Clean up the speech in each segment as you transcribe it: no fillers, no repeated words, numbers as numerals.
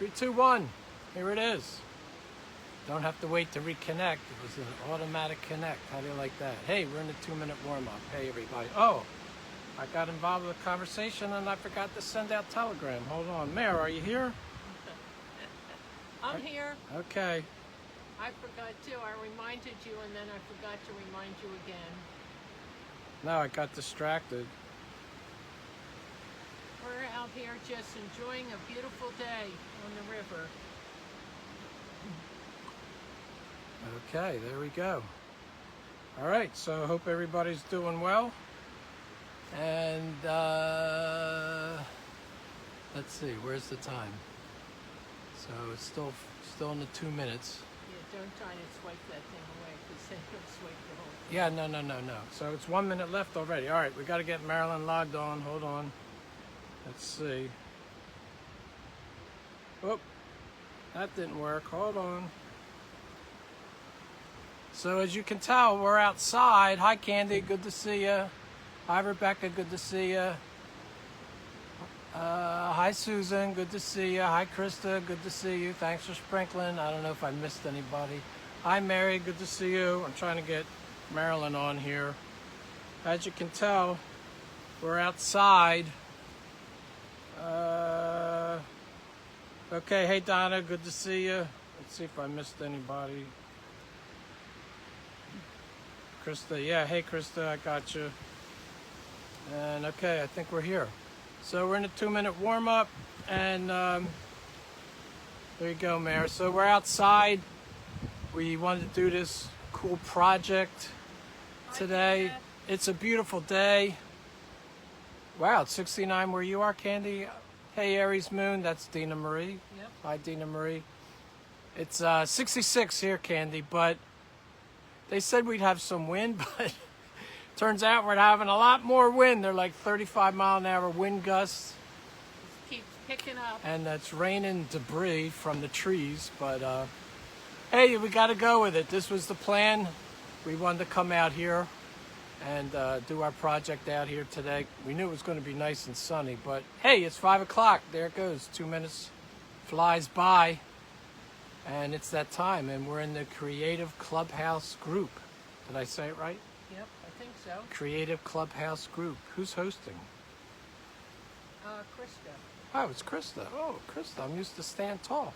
3, 2, 1. Here it is. Don't have to wait to reconnect. It was an automatic connect. How do you like that? Hey, we're in the 2-minute warm-up. Hey, everybody. Oh, I got involved with a conversation and I forgot to send out telegram. Hold on. Mayor, are you here? I'm here. Okay. I forgot too. I reminded you and then I forgot to remind you again. No, I got distracted. We're out here just enjoying a beautiful day on the river. Okay, there we go. All right, so I hope everybody's doing well. And let's see, where's the time? So it's still in the 2 minutes. Yeah, don't try to swipe that thing away because then you'll swipe the whole thing. Yeah, no. So it's 1 minute left already. All right, we got to get Marilyn logged on. Hold on. Let's see. Whoop, that didn't work. Hold on. So as you can tell, we're outside. Hi, Candy. Good to see you. Hi, Rebecca. Good to see you. Hi, Susan. Good to see you. Hi, Krista. Good to see you. Thanks for sprinkling. I don't know if I missed anybody. Hi, Mary. Good to see you. I'm trying to get Marilyn on here. As you can tell, we're outside. Okay. Hey, Donna. Good to see you. Let's see if I missed anybody. Krista, yeah, hey Krista, I got you. And okay, I think we're here. So we're in a 2-minute warm-up, and there you go, Mayor. So we're outside. We wanted to do this cool project today. It's a beautiful day. Wow, it's 69 where you are, Candy. Hey, Aries Moon, that's Dina Marie. Yep. Hi, Dina Marie. It's 66 here, Candy, but they said we'd have some wind, but turns out we're having a lot more wind. They're like 35-mile-an-hour wind gusts. It keeps picking up. And it's raining debris from the trees. But, hey, we got to go with it. This was the plan. We wanted to come out here and do our project out here today. We knew it was going to be nice and sunny. But, hey, it's 5 o'clock. There it goes. 2 minutes flies by. And it's that time, and we're in the Creative Clubhouse group. Did I say it right? Yep, I think so. Creative Clubhouse group. Who's hosting? Krista. Oh, it's Krista. Oh, Krista, I'm used to stand tall.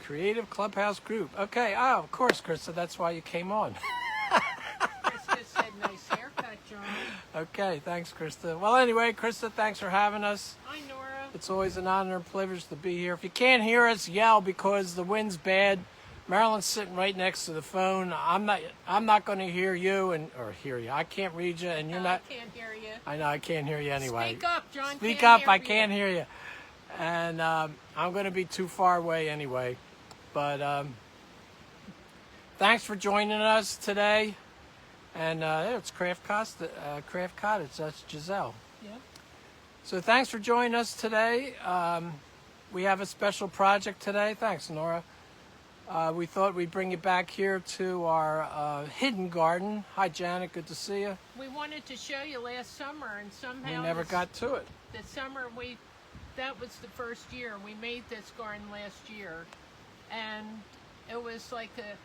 Creative Clubhouse group. Okay, oh, of course, Krista, that's why you came on. Krista said, nice haircut, John. Okay, thanks, Krista. Well, anyway, Krista, thanks for having us. Hi, Nora. It's always an honor and privilege to be here. If you can't hear us, yell because the wind's bad. Marilyn's sitting right next to the phone. I'm not going to hear you or hear you. I can't read you, and you're not. I can't hear you. I know I can't hear you anyway. Speak up, John. Speak up. I can't hear you, and I'm going to be too far away anyway. But thanks for joining us today. And it's Craft Cottage. That's Giselle. Yep. So thanks for joining us today. We have a special project today. Thanks, Nora. We thought we'd bring you back here to our hidden garden. Hi, Janet. Good to see you. We wanted to show you last summer, and somehow We never got to it. The summer that was the first year. We made this garden last year, and it was like a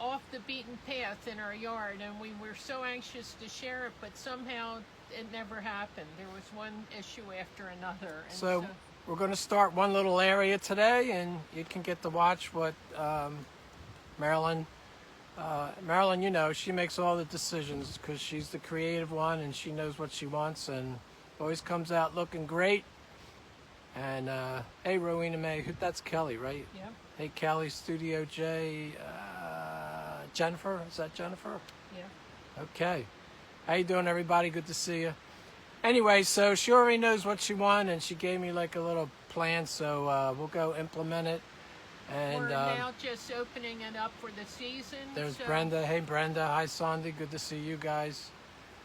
off the beaten path in our yard, and we were so anxious to share it, but somehow it never happened. There was one issue after another. And so we're going to start one little area today, and you can get to watch what Marilyn, you know, she makes all the decisions because she's the creative one, and she knows what she wants, and always comes out looking great. And hey, Rowena May, that's Kelly, right? Yeah. Hey, Kelly, Studio J, Jennifer, is that Jennifer? Yeah. Okay. How you doing, everybody? Good to see you. Anyway, so she already knows what she wants, and she gave me like a little plan, so we'll go implement it. And we're now just opening it up for the season. There's Brenda. Hey, Brenda. Hi, Sandy. Good to see you guys.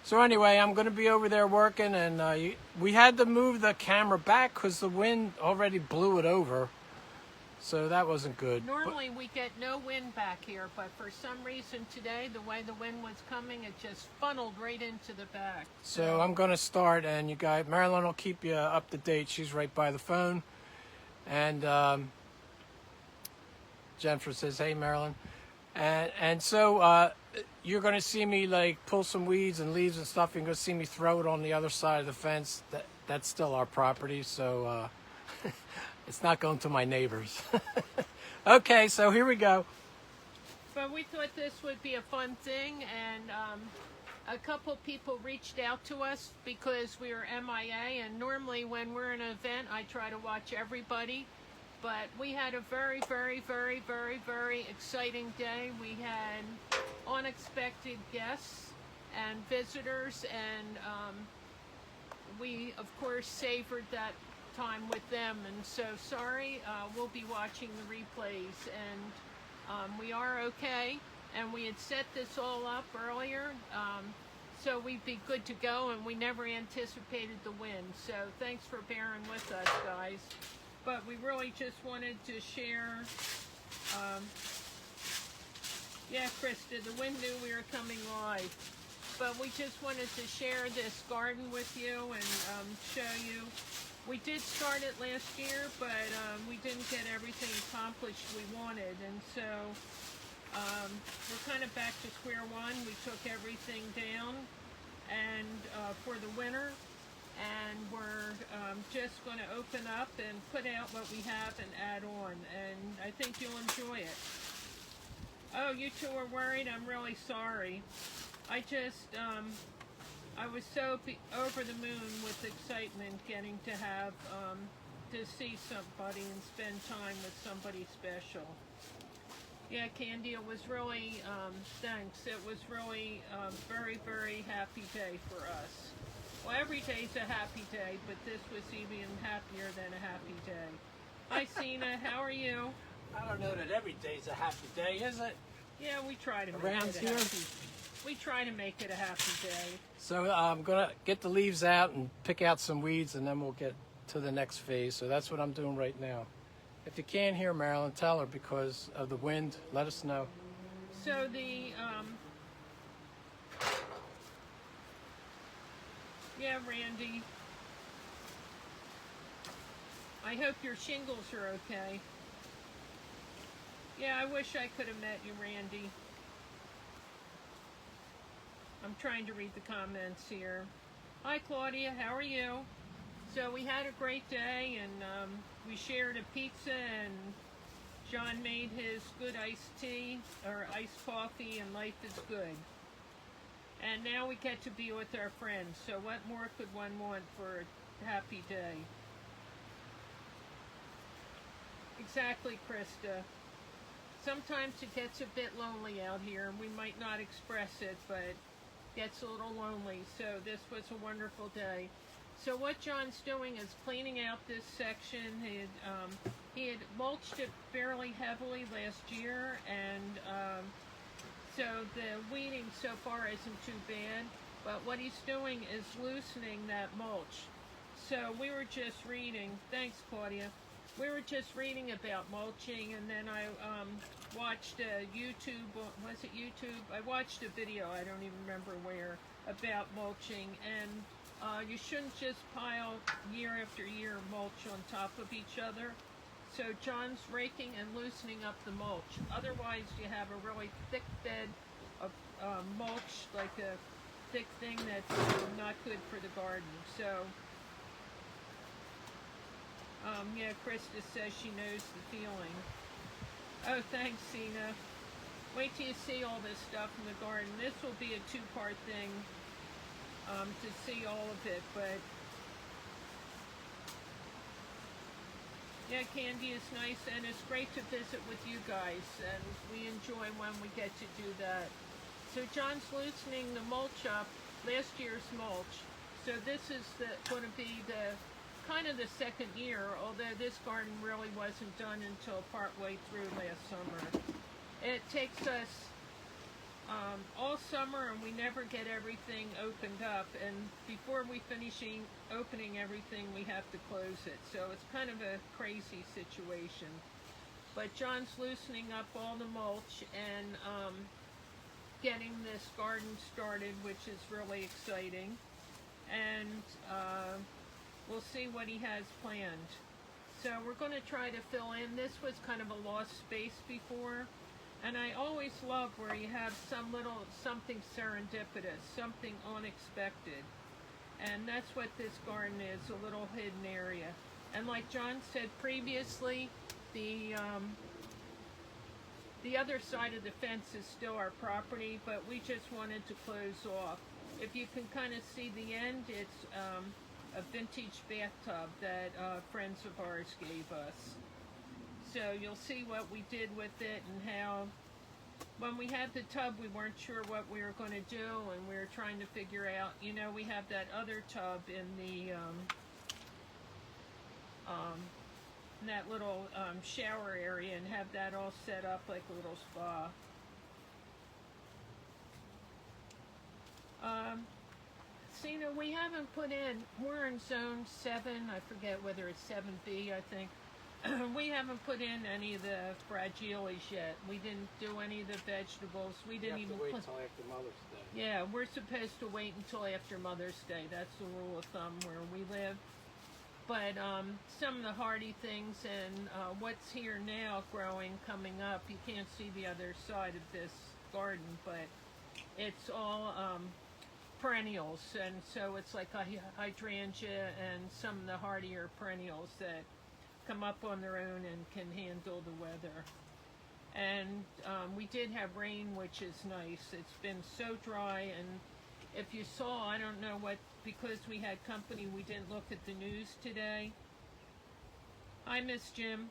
So anyway, I'm going to be over there working, and we had to move the camera back because the wind already blew it over. So that wasn't good. Normally we get no wind back here, but for some reason today, the way the wind was coming, it just funneled right into the back. So I'm going to start, and you guys, Marilyn will keep you up to date. She's right by the phone. And Jennifer says, "Hey, Marilyn," and so you're going to see me like pull some weeds and leaves and stuff. You're going to see me throw it on the other side of the fence. That's still our property, so it's not going to my neighbors. Okay, so here we go. But we thought this would be a fun thing, and a couple people reached out to us because we were MIA, and normally when we're in an event, I try to watch everybody. But we had a very, very, very, very, very exciting day. We had unexpected guests and visitors, and we, of course, savored that time with them. And so sorry, we'll be watching the replays, and we are okay. And we had set this all up earlier, so we'd be good to go, and we never anticipated the wind. So thanks for bearing with us, guys. But we really just wanted to share, yeah, Krista, the wind knew we were coming live. But we just wanted to share this garden with you and show you. We did start it last year, but we didn't get everything accomplished we wanted. And so we're kind of back to square one. We took everything down and for the winter. And we're just going to open up and put out what we have and add on, and I think you'll enjoy it. Oh, you two are worried? I'm really sorry. I just, I was so over the moon with excitement getting to have, to see somebody and spend time with somebody special. Yeah, Candy, it was really, thanks. It was really a very, very happy day for us. Well, every day's a happy day, but this was even happier than a happy day. Hi, Sina. How are you? I don't know that every day's a happy day, is it? Yeah, we try to make Around it a here? happy. We try to make it a happy day. So I'm going to get the leaves out and pick out some weeds, and then we'll get to the next phase. So that's what I'm doing right now. If you can't hear Marilyn, tell her because of the wind. Let us know. So the yeah, Randy. I hope your shingles are okay. Yeah, I wish I could have met you, Randy. I'm trying to read the comments here. Hi, Claudia. How are you? So we had a great day, and we shared a pizza, and John made his good iced tea, or iced coffee, and life is good. And now we get to be with our friends, so what more could one want for a happy day? Exactly, Krista. Sometimes it gets a bit lonely out here, and we might not express it, but it gets a little lonely, so this was a wonderful day. So what John's doing is cleaning out this section. He had mulched it fairly heavily last year, and so the weeding so far isn't too bad, but what he's doing is loosening that mulch. So we were just reading, thanks Claudia, we were just reading about mulching, and then I watched a YouTube, was it YouTube? I watched a video, I don't even remember where, about mulching, and you shouldn't just pile year after year mulch on top of each other. So John's raking and loosening up the mulch. Otherwise, you have a really thick bed of mulch, like a thick thing that's not good for the garden. So, yeah, Krista says she knows the feeling. Oh, thanks, Sina. Wait till you see all this stuff in the garden. This will be a two-part thing to see all of it, but yeah, Candy is nice, and it's great to visit with you guys, and we enjoy when we get to do that. So John's loosening the mulch up, last year's mulch. So this is going to be the kind of the second year, although this garden really wasn't done until partway through last summer. It takes us all summer, and we never get everything opened up, and before we finish opening everything, we have to close it. So it's kind of a crazy situation. But John's loosening up all the mulch and getting this garden started, which is really exciting. And we'll see what he has planned. So we're going to try to fill in. This was kind of a lost space before. And I always love where you have something serendipitous, something unexpected. And that's what this garden is, a little hidden area. And like John said previously, the other side of the fence is still our property, but we just wanted to close off. If you can kind of see the end, it's a vintage bathtub that friends of ours gave us. So you'll see what we did with it and how, when we had the tub, we weren't sure what we were going to do, and we were trying to figure out, you know, we have that other tub in the in that little shower area, and have that all set up like a little spa. Cena, we haven't put in, we're in zone 7, I forget whether it's 7B, I think. We haven't put in any of the fragiles yet. We didn't do any of the vegetables. We didn't even wait until after Mother's Day. Yeah, we're supposed to wait until after Mother's Day. That's the rule of thumb where we live. But some of the hardy things and what's here now growing, coming up, you can't see the other side of this garden, but it's all perennials. And so it's like a hydrangea and some of the hardier perennials that come up on their own and can handle the weather. And we did have rain, which is nice. It's been so dry, and if you saw, I don't know what, because we had company, we didn't look at the news today. Hi, Miss Jim.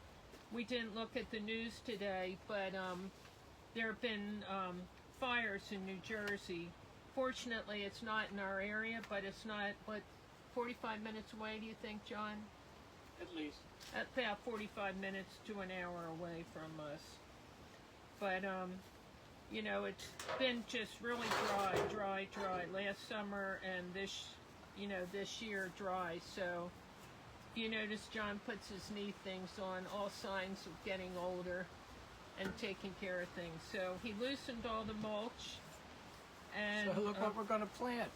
We didn't look at the news today, but there have been fires in New Jersey. Fortunately, it's not in our area, but it's not, what, 45 minutes away, do you think, John? At least. About 45 minutes to an hour away from us. But, you know, it's been just really dry last summer, and this year dry. So you notice John puts his knee things on, all signs of getting older and taking care of things. So he loosened all the mulch. And So look what we're going to plant.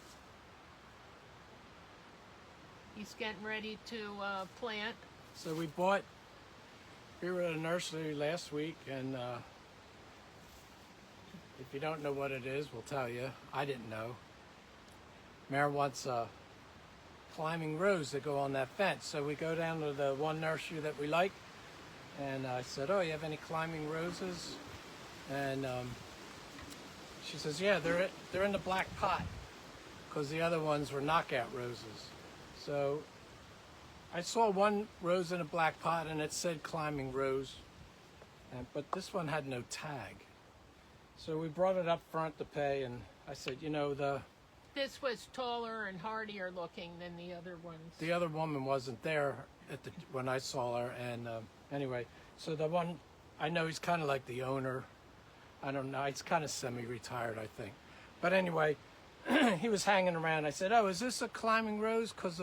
he's getting ready to plant. So we were at a nursery last week, and if you don't know what it is, we'll tell you. I didn't know. Mary wants climbing rose that go on that fence. So we go down to the one nursery that we like, and I said, "Oh, you have any climbing roses?" And she says, "Yeah, they're in the black pot, because the other ones were knockout roses." So I saw one rose in a black pot, and it said climbing rose, but this one had no tag. So we brought it up front to pay, and I said, you know, This was taller and hardier looking than the other ones. the other woman wasn't there when I saw her, and anyway, so the one, I know he's kind of like the owner. I don't know, he's kind of semi-retired, I think. But anyway, he was hanging around. I said, "Oh, is this a climbing rose? Because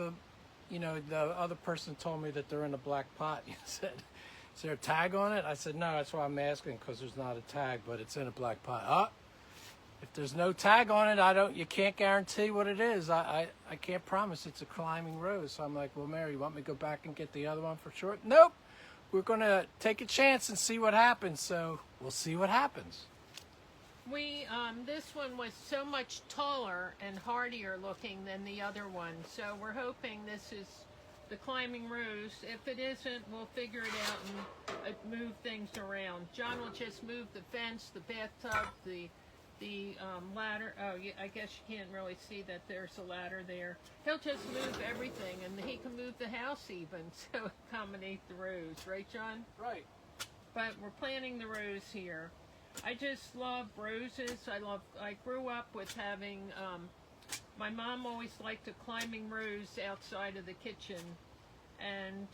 you know, the other person told me that they're in a black pot." He said, "Is there a tag on it?" I said, "No, that's why I'm asking, because there's not a tag, but it's in a black pot." If there's no tag on it, you can't guarantee what it is. I can't promise it's a climbing rose. So I'm like, "Well, Mary, you want me to go back and get the other one for sure?" "Nope. We're going to take a chance and see what happens." So we'll see what happens. This one was so much taller and hardier looking than the other one. So we're hoping this is the climbing rose. If it isn't, we'll figure it out and move things around. John will just move the fence, the bathtub, the ladder. Oh, yeah, I guess you can't really see that there's a ladder there. He'll just move everything, and he can move the house even, so accommodate the rose. Right, John? Right. But we're planting the rose here. I just love roses. I grew up with having, my mom always liked a climbing rose outside of the kitchen, and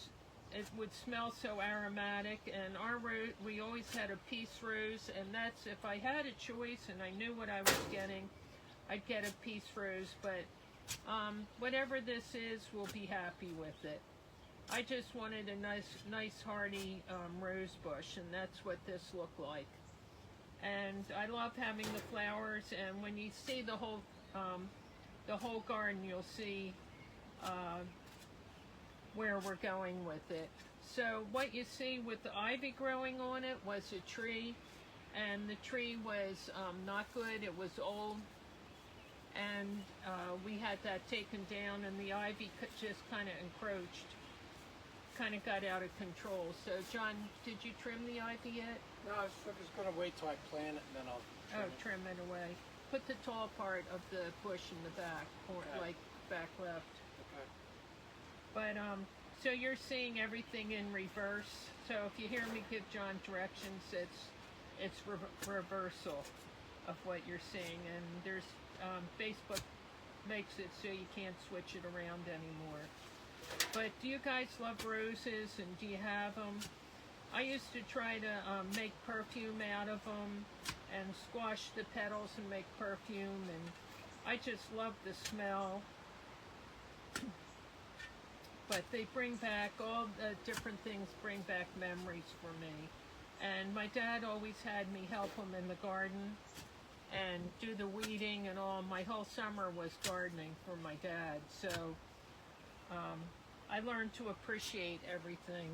it would smell so aromatic. And our rose, we always had a peace rose, and that's, if I had a choice and I knew what I was getting, I'd get a peace rose. But whatever this is, we'll be happy with it. I just wanted a nice hardy rose bush, and that's what this looked like. And I love having the flowers, and when you see the whole garden, you'll see where we're going with it. So what you see with the ivy growing on it was a tree, and the tree was not good. It was old, and we had that taken down, and the ivy just kind of encroached, kind of got out of control. So John, did you trim the ivy yet? No, I was just going to wait till I plant it and then I'll trim Trim it away. Put the tall part of the bush in the back, or like back left. Okay. But so you're seeing everything in reverse. So if you hear me give John directions, it's reversal of what you're seeing, and there's Facebook makes it so you can't switch it around anymore. But do you guys love roses, and do you have them? I used to try to make perfume out of them and squash the petals and make perfume, and I just love the smell. But they bring back all the different things, bring back memories for me. And my dad always had me help him in the garden and do the weeding and all. My whole summer was gardening for my dad. So I learned to appreciate everything.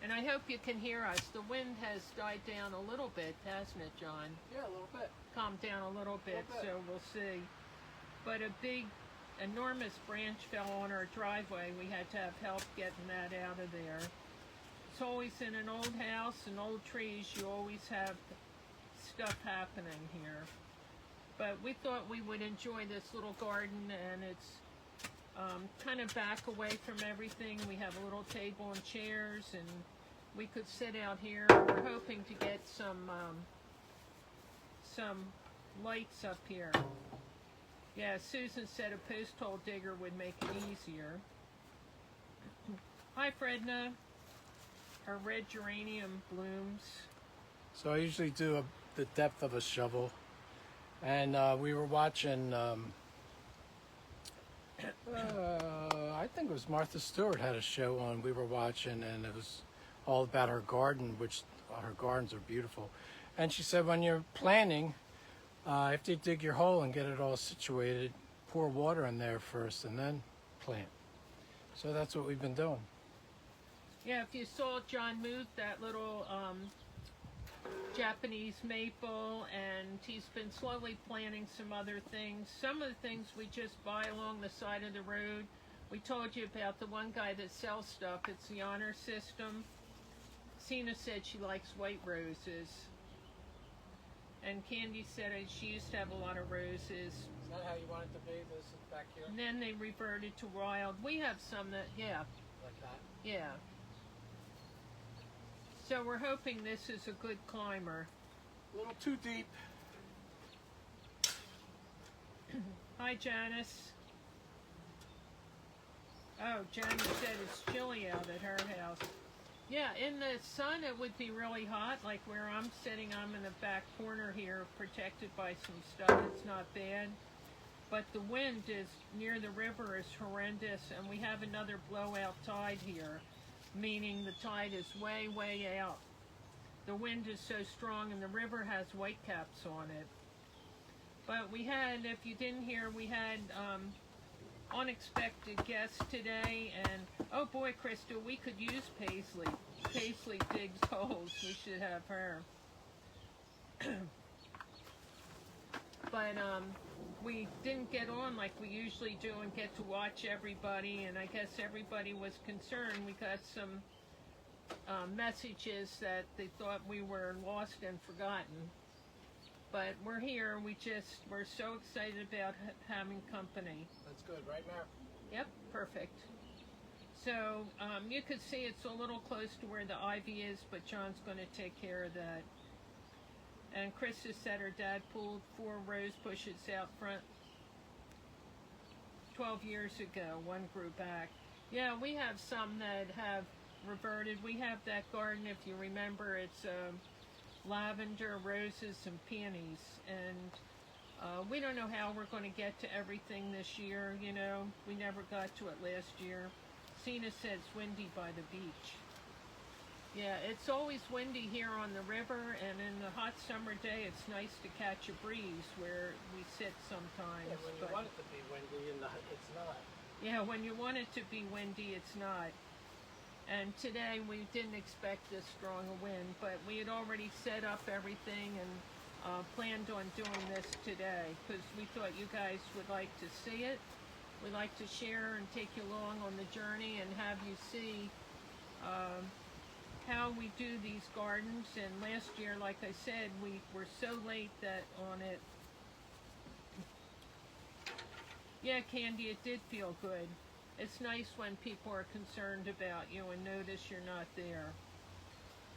And I hope you can hear us. The wind has died down a little bit, hasn't it, John? Yeah, a little bit. Calmed down a little bit, so we'll see. But a big, enormous branch fell on our driveway. We had to have help getting that out of there. It's always in an old house and old trees. You always have stuff happening here. But we thought we would enjoy this little garden, and it's kind of back away from everything. We have a little table and chairs, and we could sit out here. We're hoping to get some lights up here. Yeah, Susan said a post hole digger would make it easier. Hi, Fredna. Our red geranium blooms. So I usually do the depth of a shovel, and we were watching. I think it was Martha Stewart had a show on. We were watching, and it was all about her garden, which her gardens are beautiful. And she said, when you're planting, after you dig your hole and get it all situated, pour water in there first, and then plant. So that's what we've been doing. Yeah, if you saw John move that little Japanese maple, and he's been slowly planting some other things. Some of the things we just buy along the side of the road. We told you about the one guy that sells stuff. It's the honor system. Sina said she likes white roses. And Candy said she used to have a lot of roses. Is that how you want it to be? This is back here? And then they reverted to wild. We have some that, yeah. Like that? Yeah. So we're hoping this is a good climber. A little too deep. Hi, Janice. Oh, Janice said it's chilly out at her house. Yeah, in the sun it would be really hot. Like where I'm sitting, I'm in the back corner here, protected by some stuff. It's not bad. But the wind is near the river is horrendous, and we have another blowout tide here, meaning the tide is way, way out. The wind is so strong, and the river has whitecaps on it. But we had, if you didn't hear, we had unexpected guests today, and oh boy, Krista, we could use Paisley. Paisley digs holes. We should have her. But we didn't get on like we usually do and get to watch everybody, and I guess everybody was concerned. We got some messages that they thought we were lost and forgotten. But we're here. We're so excited about having company. That's good, right, Mary? Yep, perfect. So you could see it's a little close to where the ivy is, but John's going to take care of that. And Krista said her dad pulled 4 rose bushes out front 12 years ago. One grew back. Yeah, we have some that have reverted. We have that garden, if you remember, it's lavender, roses, and peonies. And we don't know how we're going to get to everything this year, you know. We never got to it last year. Sina said it's windy by the beach. Yeah, it's always windy here on the river, and in the hot summer day, it's nice to catch a breeze where we sit sometimes. Yeah, when you want it to be windy, and it's not. Yeah, when you want it to be windy, it's not. And today we didn't expect this strong a wind, but we had already set up everything and planned on doing this today because we thought you guys would like to see it. We'd like to share and take you along on the journey and have you see how we do these gardens. And last year, like I said, we were so late that on it. Yeah, Candy, it did feel good. It's nice when people are concerned about you and notice you're not there.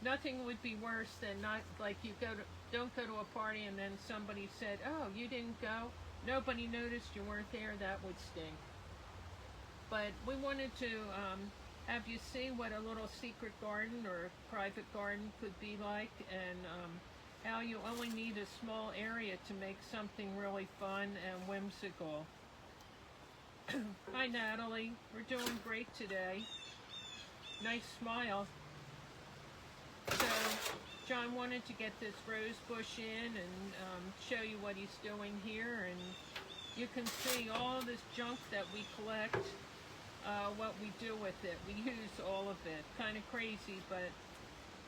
Nothing would be worse than not like you don't go to a party and then somebody said, "Oh, you didn't go. Nobody noticed you weren't there." That would stink. But we wanted to have you see what a little secret garden or private garden could be like, and how you only need a small area to make something really fun and whimsical. Hi, Natalie. We're doing great today. Nice smile. So, John wanted to get this rose bush in and show you what he's doing here. And you can see all this junk that we collect, what we do with it. We use all of it. Kind of crazy, but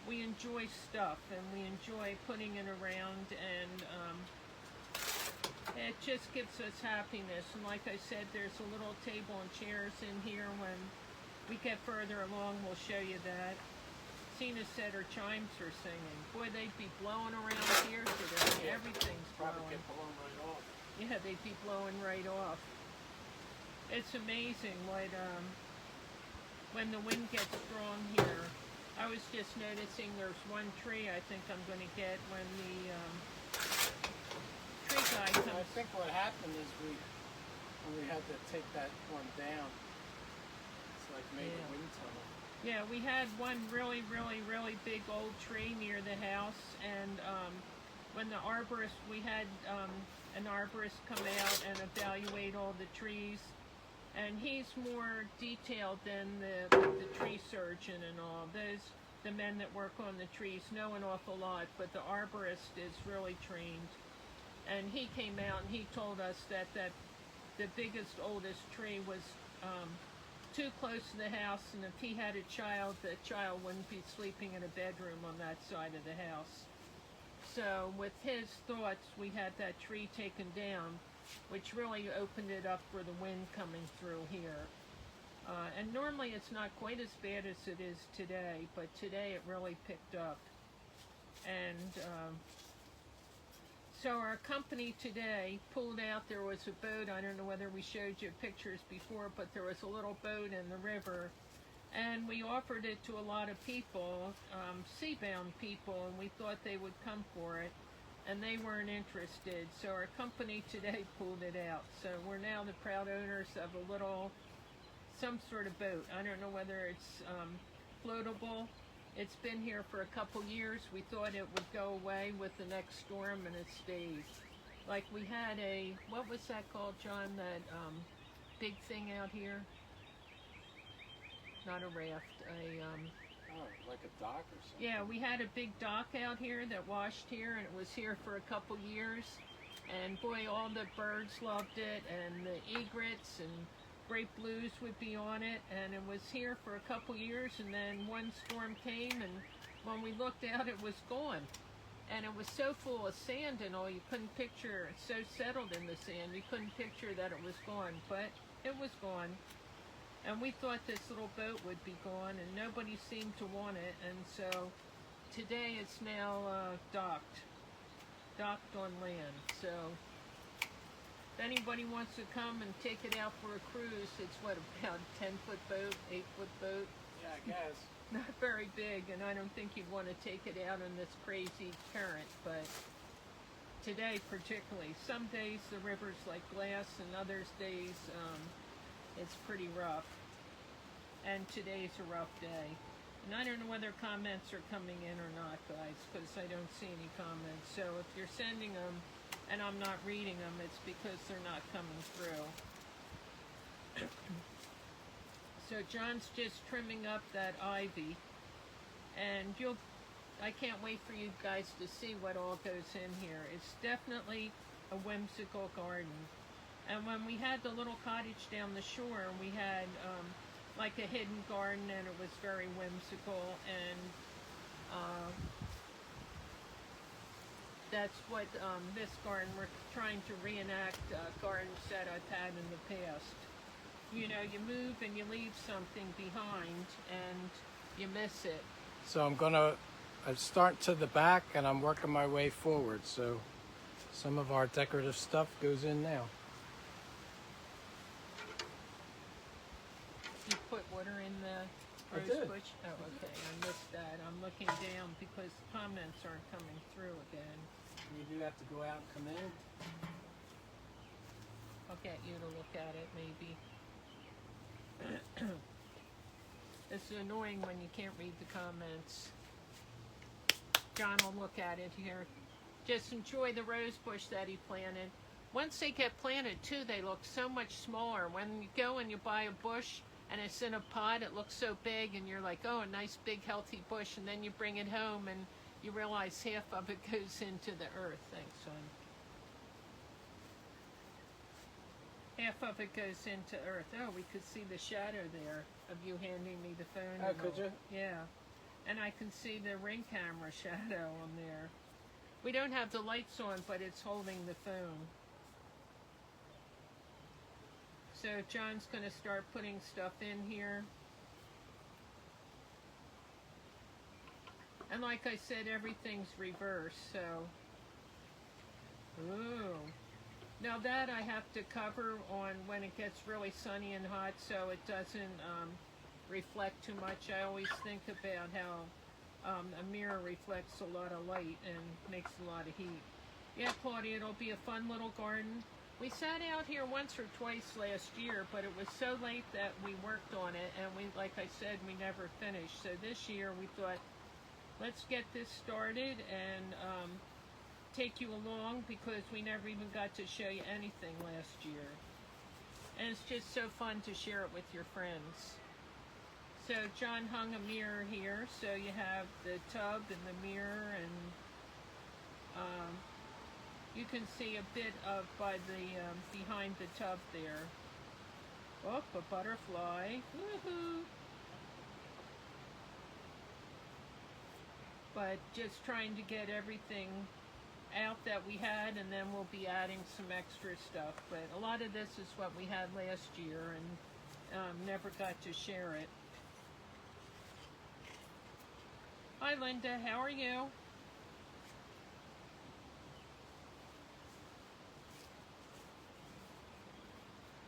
we enjoy stuff and we enjoy putting it around, and it just gives us happiness. And like I said, there's a little table and chairs in here. When we get further along, we'll show you that. Cena said her chimes are singing. Boy, they'd be blowing around here today. Yeah, everything's blowing. Probably get blown right off. Yeah, they'd be blowing right off. It's amazing what, when the wind gets strong here. I was just noticing there's one tree I think I'm going to get when the tree guy comes. I think what happened is when we had to take that one down, it's like made a wind tunnel. Yeah, we had one really big old tree near the house, and when the arborist, we had an arborist come out and evaluate all the trees, and he's more detailed than the tree surgeon and all. The men that work on the trees know an awful lot, but the arborist is really trained. And he came out and he told us that the biggest, oldest tree was too close to the house, and if he had a child, the child wouldn't be sleeping in a bedroom on that side of the house. So with his thoughts, we had that tree taken down, which really opened it up for the wind coming through here. And normally it's not quite as bad as it is today, but today it really picked up. And so our company today pulled out. There was a boat. I don't know whether we showed you pictures before, but there was a little boat in the river, and we offered it to a lot of people, sea-bound people, and we thought they would come for it, and they weren't interested. So our company today pulled it out. So we're now the proud owners of a little, some sort of boat. I don't know whether it's floatable. It's been here for a couple years. We thought it would go away with the next storm, and it stays. Like we had a, what was that called, John? That big thing out here? Not a raft, like a dock or something. yeah, we had a big dock out here that washed here, and it was here for a couple years. And boy, all the birds loved it, and the egrets and great blues would be on it, and it was here for a couple years, and then one storm came, and when we looked out, it was gone. And it was so full of sand and all, you couldn't picture, so settled in the sand, you couldn't picture that it was gone, but it was gone. And we thought this little boat would be gone, and nobody seemed to want it, and so today it's now docked on land. So if anybody wants to come and take it out for a cruise, it's what, about a 10-foot boat, 8-foot boat? Yeah, I guess. Not very big, and I don't think you'd want to take it out in this crazy current, but today particularly. Some days the river's like glass, and others days it's pretty rough. And today's a rough day. And I don't know whether comments are coming in or not, guys, because I don't see any comments. So if you're sending them and I'm not reading them, it's because they're not coming through. So John's just trimming up that ivy, and I can't wait for you guys to see what all goes in here. It's definitely a whimsical garden. And when we had the little cottage down the shore, we had like a hidden garden, and it was very whimsical. And that's what this garden, we're trying to reenact gardens that I've had in the past. You know, you move and you leave something behind, and you miss it. So I start to the back and I'm working my way forward. So some of our decorative stuff goes in now. You put water in the I rose did. bush? Oh, okay, I missed that. I'm looking down because comments aren't coming through again. You do have to go out and come in. I'll get you to look at it, maybe. It's annoying when you can't read the comments. John will look at it here. Just enjoy the rose bush that he planted. Once they get planted, too, they look so much smaller. When you go and you buy a bush and it's in a pot, it looks so big, and you're like, oh, a nice, big, healthy bush. And then you bring it home and you realize half of it goes into the earth. Thanks, son. Half of it goes into earth. Oh, we could see the shadow there of you handing me the phone. Oh, could you? Yeah. And I can see the Ring camera shadow on there. We don't have the lights on, but it's holding the phone. So John's going to start putting stuff in here. And like I said, everything's reversed, so... Ooh. Now that I have to cover on when it gets really sunny and hot so it doesn't reflect too much. I always think about how a mirror reflects a lot of light and makes a lot of heat. Yeah, Claudia, it'll be a fun little garden. We sat out here once or twice last year, but it was so late that we worked on it, and we, like I said, we never finished. So this year we thought, let's get this started and take you along, because we never even got to show you anything last year. And it's just so fun to share it with your friends. So John hung a mirror here, so you have the tub and the mirror, and you can see a bit of by the behind the tub there. Oh, a butterfly. Woohoo! But just trying to get everything out that we had, and then we'll be adding some extra stuff. But a lot of this is what we had last year, and never got to share it. Hi Linda, how are you?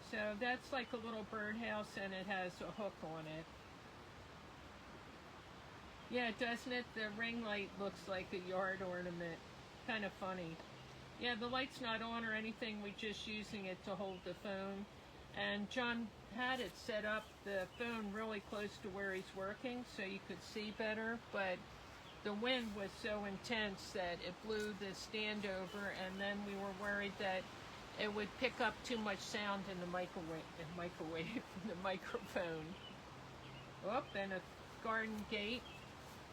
So that's like a little birdhouse, and it has a hook on it. Yeah, doesn't it? The ring light looks like a yard ornament. Kind of funny. Yeah, the light's not on or anything. We're just using it to hold the phone. And John had it set up, the phone really close to where he's working so you could see better. But the wind was so intense that it blew the stand over, and then we were worried that it would pick up too much sound in the the microphone. Oh, and a garden gate.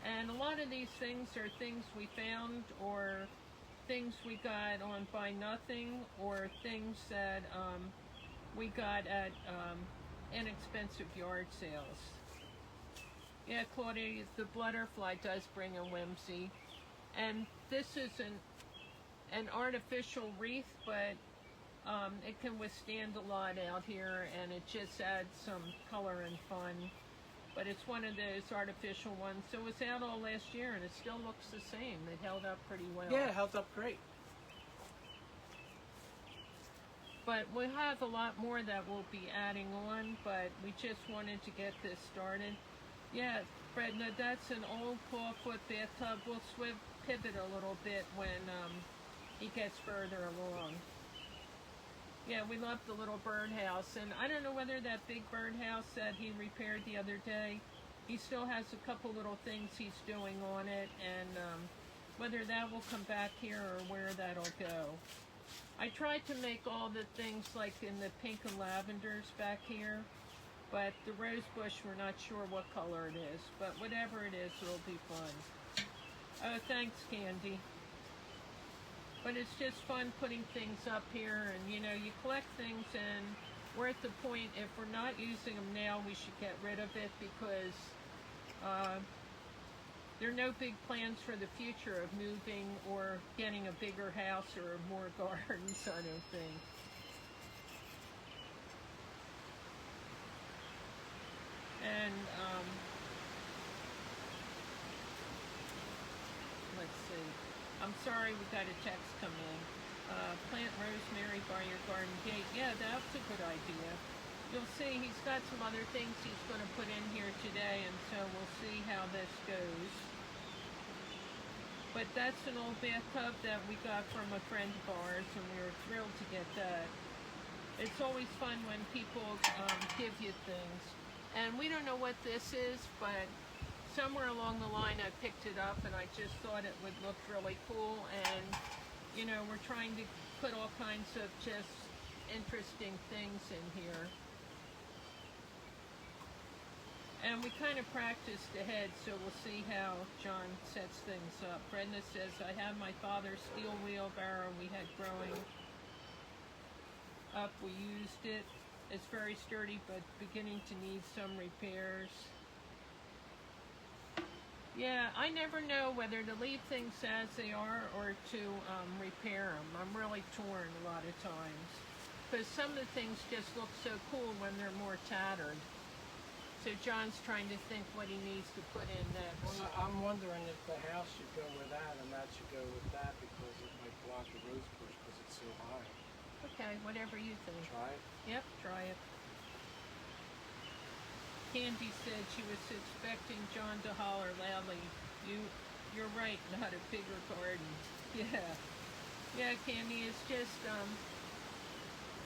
And a lot of these things are things we found, or things we got on Buy Nothing, or things that we got at inexpensive yard sales. Yeah, Claudia, the butterfly does bring a whimsy. And this is an artificial wreath, but it can withstand a lot out here, and it just adds some color and fun. But it's one of those artificial ones. So it was out all last year, and it still looks the same. It held up pretty well. Yeah, it held up great. But we'll have a lot more that we'll be adding on, but we just wanted to get this started. Yeah, Fred, no, that's an old clawfoot bathtub. We'll pivot a little bit when he gets further along. Yeah, we love the little birdhouse, and I don't know whether that big birdhouse that he repaired the other day, he still has a couple little things he's doing on it, and whether that will come back here or where that'll go. I tried to make all the things like in the pink and lavenders back here, but the rose bush, we're not sure what color it is, but whatever it is, it'll be fun. Oh, thanks, Candy. But it's just fun putting things up here, and you know, you collect things, and we're at the point, if we're not using them now, we should get rid of it, because there are no big plans for the future of moving or getting a bigger house or more gardens, I don't think. And let's see. I'm sorry, we got a text come in. Plant rosemary by your garden gate. Yeah, that's a good idea. You'll see he's got some other things he's going to put in here today, and so we'll see how this goes. But that's an old bathtub that we got from a friend of ours, and we were thrilled to get that. It's always fun when people give you things. And we don't know what this is, but somewhere along the line I picked it up, and I just thought it would look really cool. And you know, we're trying to put all kinds of just interesting things in here. And we kind of practiced ahead, so we'll see how John sets things up. Brenda says, I have my father's steel wheelbarrow we had growing up. We used it. It's very sturdy, but beginning to need some repairs. Yeah, I never know whether to leave things as they are or to repair them. I'm really torn a lot of times, because some of the things just look so cool when they're more tattered. So John's trying to think what he needs to put in next. Well, I'm wondering if the house should go with that and that should go with that, because it might block the rose bush because it's so high. Okay, whatever you think. Try it? Yep, try it. Candy said she was expecting John to holler loudly, you're right, not a bigger garden. Yeah, Candy, it's just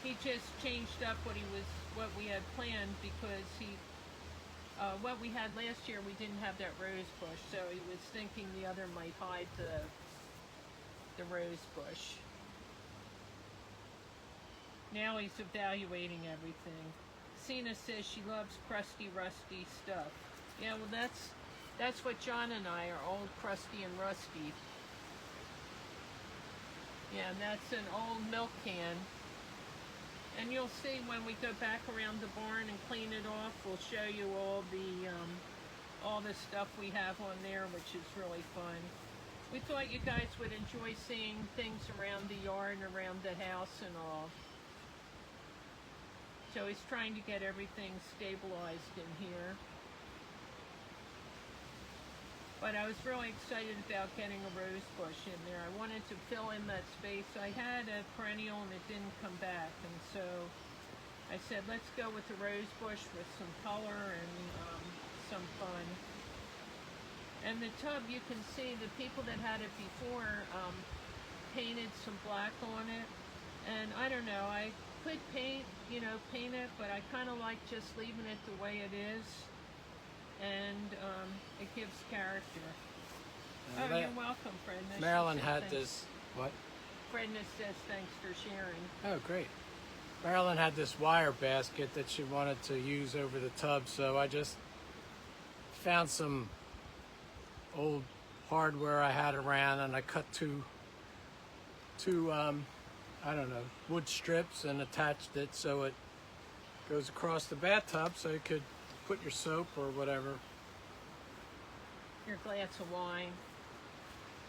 he just changed up what we had planned, because what we had last year, we didn't have that rose bush, so he was thinking the other might hide the rose bush. Now he's evaluating everything. Cena says she loves crusty, rusty stuff. Yeah, well, that's what John and I are, old, crusty, and rusty. Yeah, and that's an old milk can. And you'll see when we go back around the barn and clean it off, we'll show you all the stuff we have on there, which is really fun. We thought you guys would enjoy seeing things around the yard and around the house and all. So he's trying to get everything stabilized in here. But I was really excited about getting a rose bush in there. I wanted to fill in that space. I had a perennial and it didn't come back. And so I said, let's go with the rose bush with some color and some fun. And the tub, you can see the people that had it before painted some black on it. And I don't know, I could paint it, but I kind of like just leaving it the way it is, and it gives character. Oh, you're welcome, Brenda. Marilyn had this, what? Brenda says thanks for sharing. Oh, great. Marilyn had this wire basket that she wanted to use over the tub, so I just found some old hardware I had around, and I cut two I don't know, wood strips and attached it so it goes across the bathtub, so you could put your soap or whatever. Your glass of wine.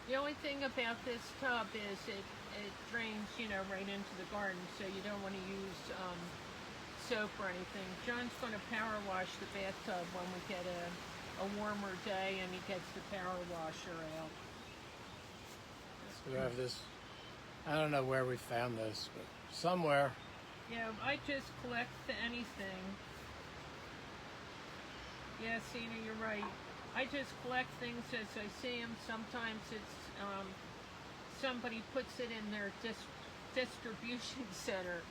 The only thing about this tub is it drains, right into the garden, so you don't want to use soap or anything. John's going to power wash the bathtub when we get a warmer day and he gets the power washer out. So we have this. I don't know where we found this, but somewhere. Yeah, I just collect anything. Yeah, Cena, you're right. I just collect things as I see them. Sometimes it's somebody puts it in their distribution center.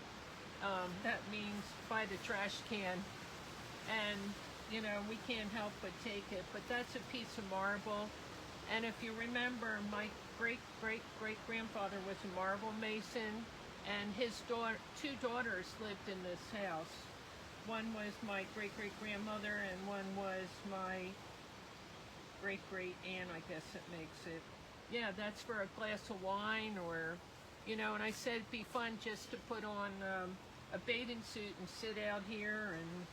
That means by the trash can. And, we can't help but take it. But that's a piece of marble. And if you remember, my great-great-great-grandfather was a marble mason, and his two daughters lived in this house. One was my great-great-grandmother, and one was my great-great-aunt, I guess it makes it. Yeah, that's for a glass of wine or You know, and I said it'd be fun just to put on a bathing suit and sit out here. And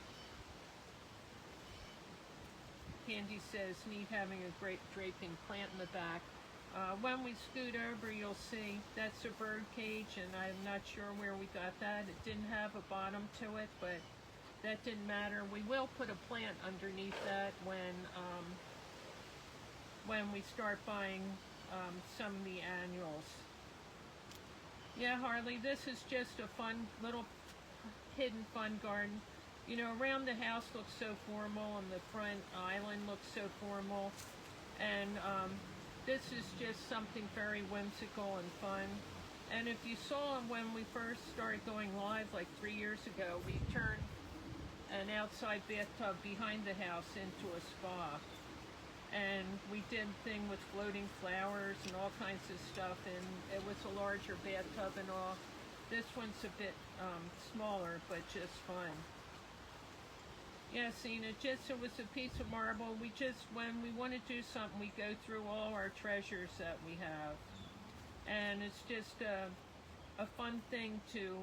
Candy says, neat having a great draping plant in the back. When we scoot over, you'll see that's a bird cage, and I'm not sure where we got that. It didn't have a bottom to it, but that didn't matter. We will put a plant underneath that when we start buying some of the annuals. Yeah, Harley, this is just a fun little hidden fun garden. You know, around the house looks so formal, and the front island looks so formal, and this is just something very whimsical and fun. And if you saw when we first started going live like 3 years ago, we turned an outside bathtub behind the house into a spa. And we did a thing with floating flowers and all kinds of stuff, and it was a larger bathtub and all. This one's a bit smaller, but just fun. Yeah, Cena, it was a piece of marble. When we want to do something, we go through all our treasures that we have. And it's just a fun thing to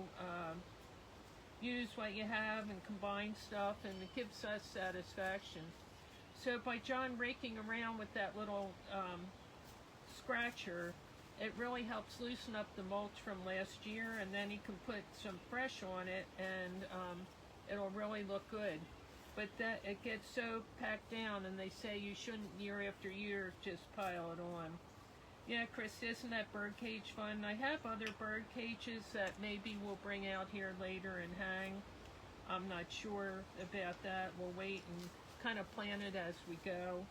use what you have and combine stuff, and it gives us satisfaction. So by John raking around with that little scratcher, it really helps loosen up the mulch from last year, and then he can put some fresh on it, and it'll really look good. But that it gets so packed down, and they say you shouldn't year after year just pile it on. Yeah, Chris, isn't that bird cage fun? I have other bird cages that maybe we'll bring out here later and hang. I'm not sure about that. We'll wait and kind of plan it as we go.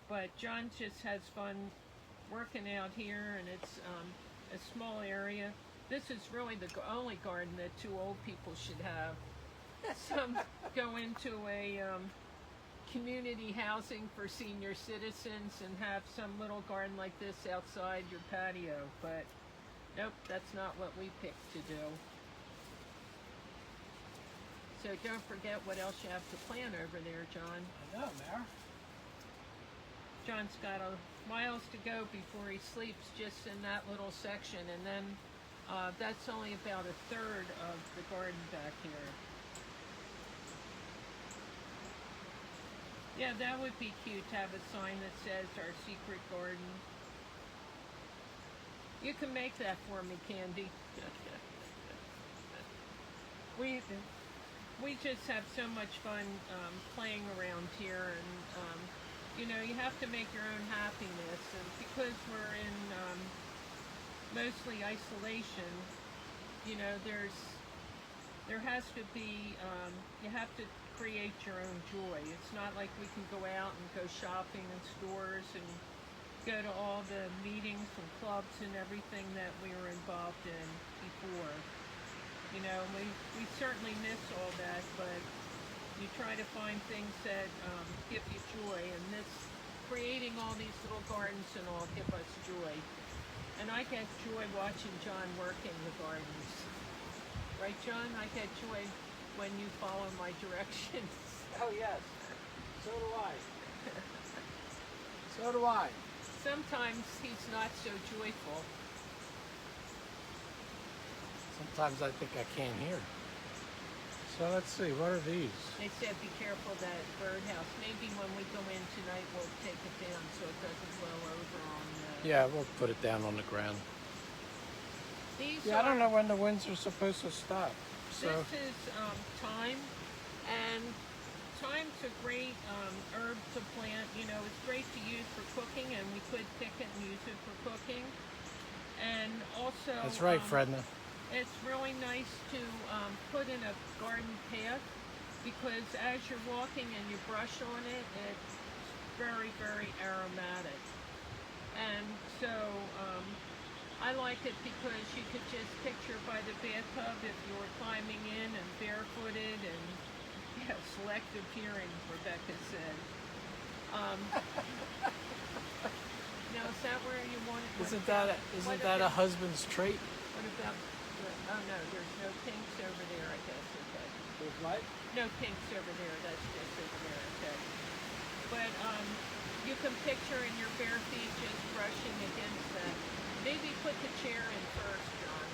But John just has fun working out here, and it's a small area. This is really the only garden that 2 old people should have. Some go into a community housing for senior citizens and have some little garden like this outside your patio, but nope, that's not what we picked to do. So don't forget what else you have to plant over there, John. I know, Mare. John's got miles to go before he sleeps just in that little section, and then that's only about a third of the garden back here. Yeah, that would be cute to have a sign that says our secret garden. You can make that for me, Candy. We just have so much fun playing around here, and you know, you have to make your own happiness, and because we're in mostly isolation, you know, there has to be, you have to create your own joy. It's not like we can go out and go shopping in stores and go to all the meetings and clubs and everything that we were involved in before. You know, we certainly miss all that, but you try to find things that give you joy, and creating all these little gardens and all give us joy. And I get joy watching John work in the gardens. Right, John? I get joy when you follow my directions. Oh, yes. So do I. So do I. Sometimes he's not so joyful. Sometimes I think I can't hear. So let's see, what are these? They said be careful that birdhouse. Maybe when we go in tonight, we'll take it down so it doesn't blow over on the... Yeah, we'll put it down on the ground. I don't know when the winds are supposed to stop. So. This is thyme, and thyme's a great herb to plant. You know, it's great to use for cooking, and we could pick it and use it for cooking. And also... That's right, Fredna. It's really nice to put in a garden path, because as you're walking and you brush on it, it's very, very aromatic. And so I like it because you could just picture by the bathtub if you were climbing in and barefooted and selective hearing, Rebecca said. Now, is that where you want it? Isn't that a husband's trait? What about... Oh no, there's no pinks over there, I guess, okay. There's what? No pinks over there, that's just over there, okay. But you can picture in your bare feet just brushing against that. Maybe put the chair in first, John.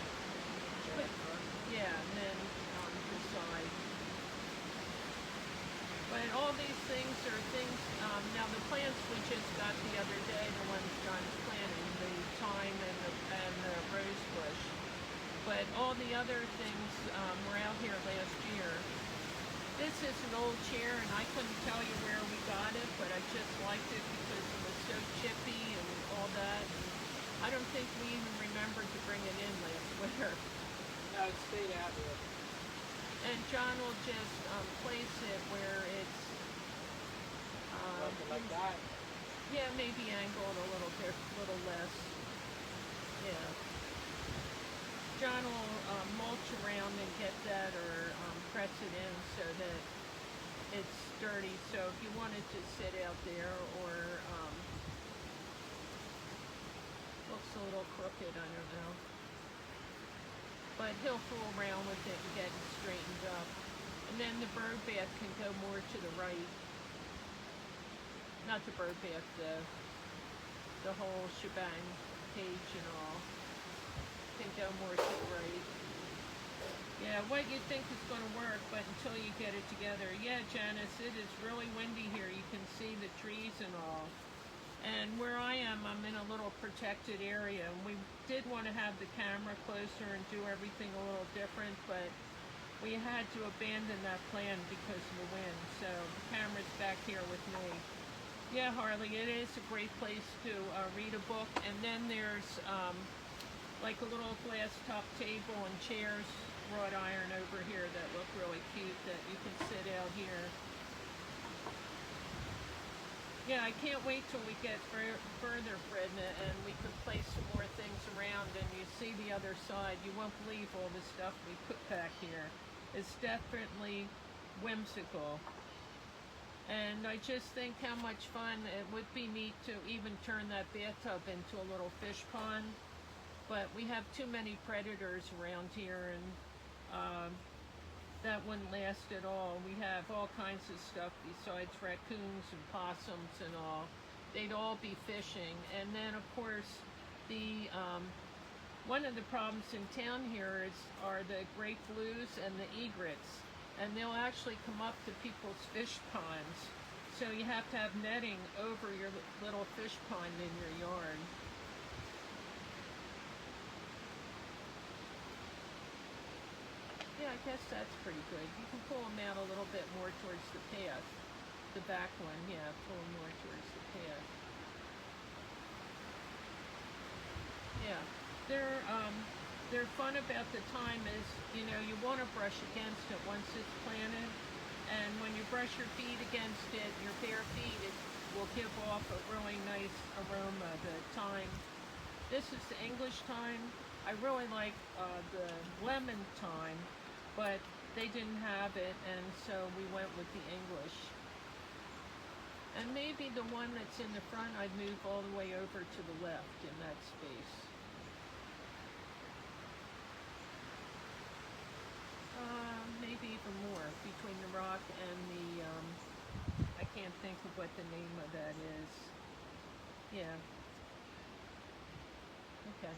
Yeah, and then decide. But all these things are things, now the plants we just got the other day, the ones John's planting, the thyme and the rose bush. But all the other things were out here last year. This is an old chair, and I couldn't tell you where we got it, but I just liked it because it was so chippy and all that. And I don't think we even remembered to bring it in last winter. No, it stayed out here. And John will just place it where it's Like that. yeah, maybe angled a little bit, little less. Yeah. John will mulch around and get that, or press it in so that it's sturdy. So if you wanted to sit out there, or looks a little crooked, I don't know. But he'll fool around with it and get it straightened up. And then the bird bath can go more to the right. Not the bird bath, the whole shebang, cage and all, can go more to the right. Yeah, what you think is going to work, but until you get it together. Yeah, Janice, it is really windy here. You can see the trees and all. And where I am, I'm in a little protected area. And we did want to have the camera closer and do everything a little different, but we had to abandon that plan because of the wind. So the camera's back here with me. Yeah, Harley, it is a great place to read a book. And then there's like a little glass top table and chairs, wrought iron over here that look really cute that you can sit out here. Yeah, I can't wait till we get further, Fredna, and we can place some more things around and you see the other side. You won't believe all the stuff we put back here. It's definitely whimsical. And I just think how much fun it would be neat to even turn that bathtub into a little fish pond. But we have too many predators around here, and that wouldn't last at all. We have all kinds of stuff besides raccoons and possums and all. They'd all be fishing. And then of course the one of the problems in town here are the great blues and the egrets, and they'll actually come up to people's fish ponds. So you have to have netting over your little fish pond in your yard. Yeah, I guess that's pretty good. You can pull them out a little bit more towards the path. The back one, yeah, pull them more towards the path. Yeah, they're fun about the time is, you know, you want to brush against it once it's planted, and when you brush your feet against it, your bare feet, it will give off a really nice aroma, the thyme. This is the English thyme. I really like the lemon thyme, but they didn't have it, and so we went with the English. And maybe the one that's in the front, I'd move all the way over to the left in that space. Maybe even more, between the rock and the, I can't think of what the name of that is. Yeah. Okay.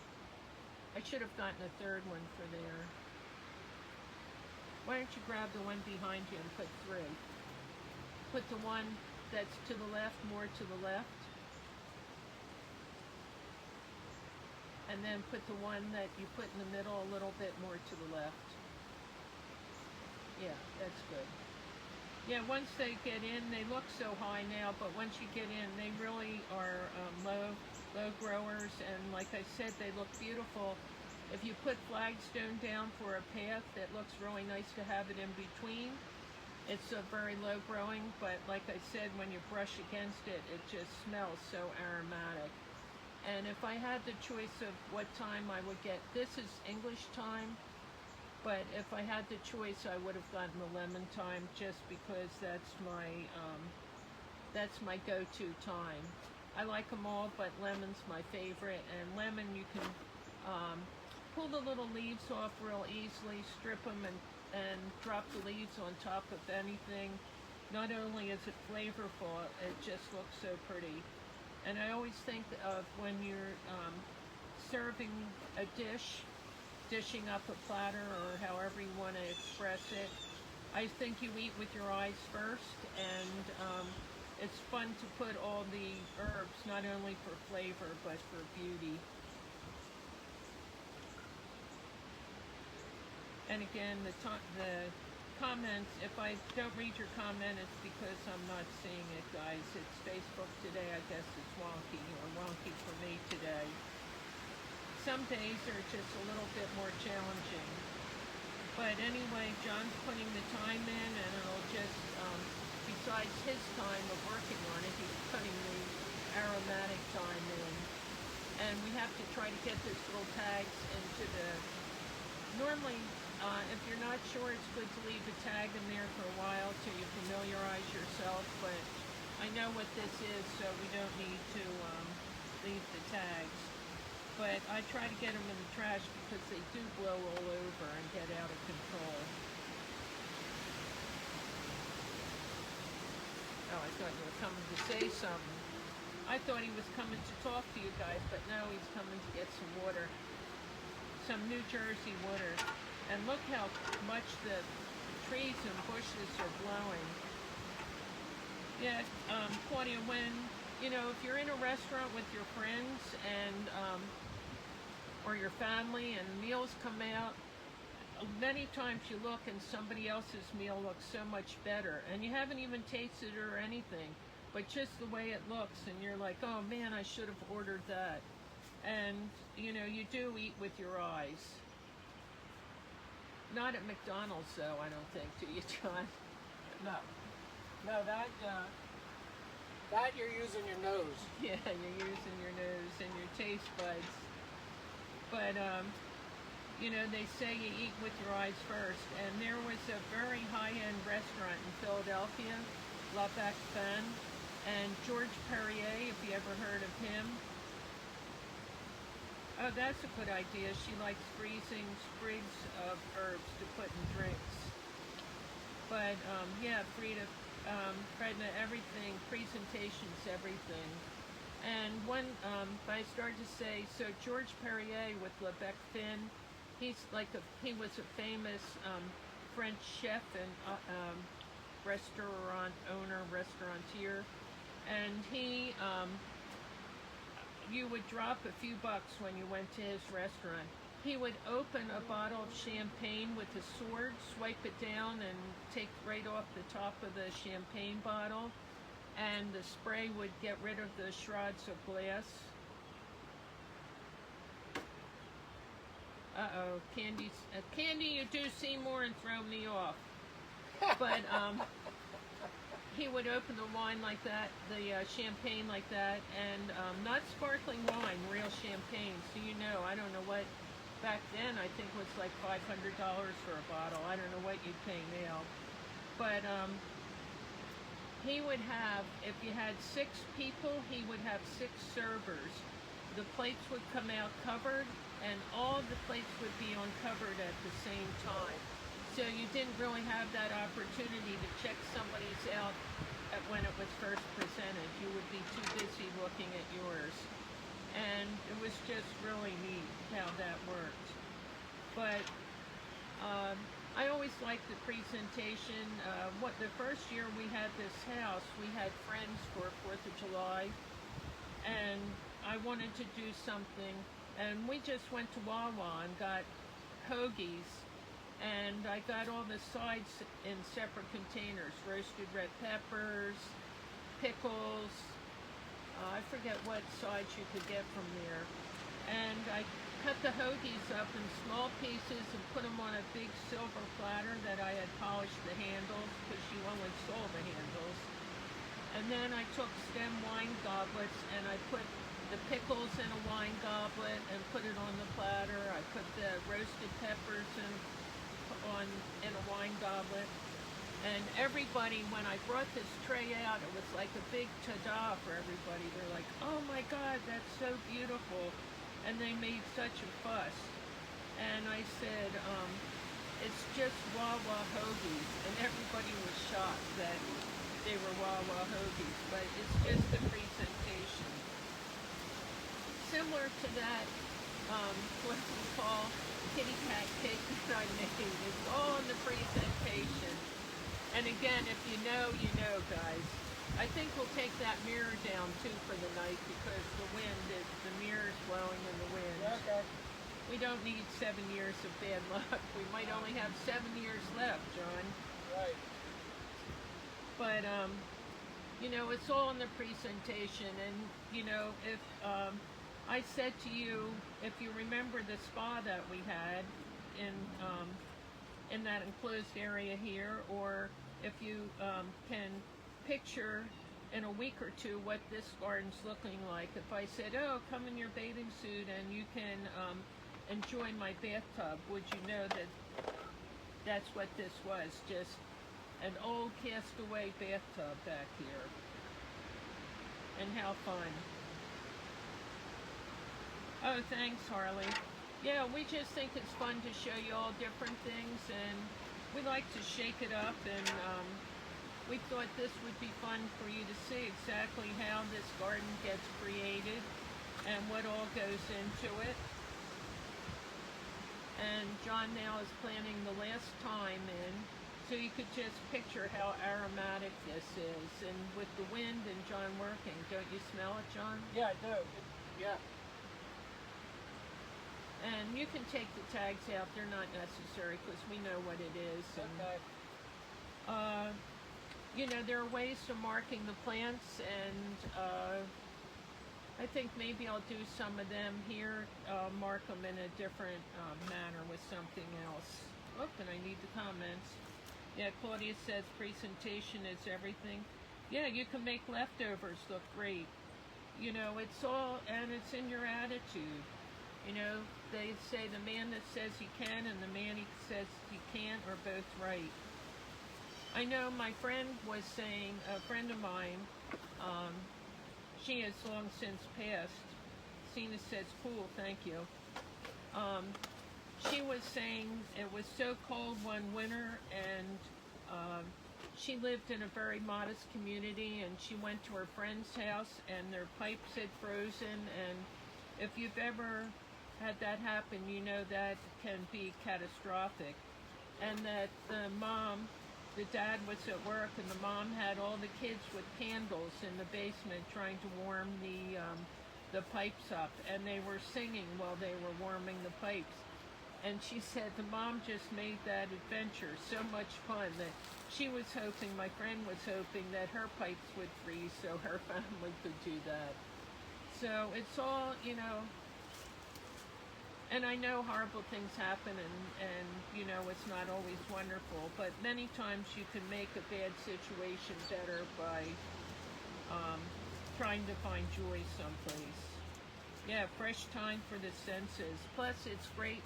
I should have gotten a third one for there. Why don't you grab the one behind you and put 3? Put the one that's to the left more to the left. And then put the one that you put in the middle a little bit more to the left. Yeah, that's good. Yeah, once they get in, they look so high now, but once you get in, they really are low growers, and like I said, they look beautiful. If you put flagstone down for a path, it looks really nice to have it in between. It's a very low growing, but like I said, when you brush against it, it just smells so aromatic. And if I had the choice of what time I would get, this is English thyme, but if I had the choice, I would have gotten the lemon thyme just because that's my go-to thyme. I like them all, but lemon's my favorite. And lemon, you can pull the little leaves off real easily, strip them, and drop the leaves on top of anything. Not only is it flavorful, it just looks so pretty. And I always think of when you're serving a dish, dishing up a platter, or however you want to express it. I think you eat with your eyes first, and it's fun to put all the herbs, not only for flavor, but for beauty. And again, the comments, if I don't read your comment, it's because I'm not seeing it, guys. It's Facebook today. I guess it's wonky, or wonky for me today. Some days are just a little bit more challenging. But anyway, John's putting the time in, and it'll just, besides his time of working on it, he's putting the aromatic time in. And we have to try to get these little tags into the, normally, if you're not sure, it's good to leave a tag in there for a while till you familiarize yourself, but I know what this is, so we don't need to leave the tags. But I try to get them in the trash because they do blow all over and get out of control. Oh, I thought you were coming to say something. I thought he was coming to talk to you guys, but no, he's coming to get some water. Some New Jersey water. And look how much the trees and bushes are blowing. Yeah, Claudia, when, you know, if you're in a restaurant with your friends and, or your family, and meals come out, many times you look and somebody else's meal looks so much better, and you haven't even tasted it or anything, but just the way it looks, and you're like, oh man, I should have ordered that. And, you know, you do eat with your eyes. Not at McDonald's, though, I don't think, do you, John? No. No, that you're using your nose. Yeah, you're using your nose and your taste buds. But, you know, they say you eat with your eyes first. And there was a very high-end restaurant in Philadelphia, La Bec Fin, and George Perrier, if you ever heard of him. Oh, that's a good idea. She likes freezing sprigs of herbs to put in drinks. But, yeah, Fredna, everything, presentations, everything. And when I started to say, so George Perrier with Le Bec Fin, he was a famous French chef and restaurant owner, restaurateur, and he, you would drop a few bucks when you went to his restaurant. He would open a bottle of champagne with a sword, swipe it down, and take right off the top of the champagne bottle, and the spray would get rid of the shards of glass. Uh-oh, Candy, you do see more and throw me off. But he would open the wine like that, the champagne like that, and not sparkling wine, real champagne. So you know, I don't know what, back then I think was like $500 for a bottle. I don't know what you'd pay now. But he would have, if you had 6 people, he would have 6 servers. The plates would come out covered, and all the plates would be uncovered at the same time. So you didn't really have that opportunity to check somebody's out when it was first presented. You would be too busy looking at yours. And it was just really neat how that worked. But I always liked the presentation. The first year we had this house, we had friends for 4th of July, and I wanted to do something, and we just went to Wawa and got hoagies, and I got all the sides in separate containers: roasted red peppers, pickles, I forget what sides you could get from there. And I cut the hoagies up in small pieces and put them on a big silver platter that I had polished the handles, because you only sold the handles. And then I took stem wine goblets and I put the pickles in a wine goblet and put it on the platter. I put the roasted peppers in a wine goblet. And everybody, when I brought this tray out, it was like a big ta-da for everybody. They're like, oh my God, that's so beautiful. And they made such a fuss. And I said, it's just Wawa hoagies. And everybody was shocked that they were Wawa hoagies, but it's just the presentation. Similar to that, what we call kitty cat cake that I made. It's all in the presentation. And again, if you know, you know, guys. I think we'll take that mirror down too for the night because the wind is, the mirror's blowing in the wind. Okay. We don't need 7 years of bad luck. We might only have 7 years left, John. Right. But, you know, it's all in the presentation. And, you know, if I said to you, if you remember the spa that we had in that enclosed area here, or if you can picture in a week or two what this garden's looking like. If I said, oh, come in your bathing suit and you can enjoy my bathtub, would you know that that's what this was? Just an old cast-away bathtub back here. And how fun. Oh, thanks, Harley. Yeah, we just think it's fun to show you all different things, and we like to shake it up, and we thought this would be fun for you to see exactly how this garden gets created and what all goes into it. And John now is planting the last thyme in, so you could just picture how aromatic this is. And with the wind and John working, don't you smell it, John? Yeah, I do. Yeah. And you can take the tags out, they're not necessary because we know what it is. And, Okay. you know, there are ways to marking the plants, and I think maybe I'll do some of them here, mark them in a different manner with something else. Oh, and I need the comments. Yeah, Claudia says presentation is everything. Yeah, you can make leftovers look great. You know, it's all, and it's in your attitude. You know, they say the man that says he can and the man he says he can't are both right. I know my friend was saying, a friend of mine, she has long since passed. Cena says, cool, thank you. She was saying it was so cold one winter, and she lived in a very modest community, and she went to her friend's house and their pipes had frozen, and if you've ever had that happen, you know that can be catastrophic. And that the dad was at work, and the mom had all the kids with candles in the basement trying to warm the pipes up, and they were singing while they were warming the pipes. And she said the mom just made that adventure so much fun that she was hoping, my friend was hoping, that her pipes would freeze so her family could do that. So it's all, you know, and I know horrible things happen, and you know, it's not always wonderful, but many times you can make a bad situation better by trying to find joy someplace. Yeah, fresh time for the senses. Plus, it's great.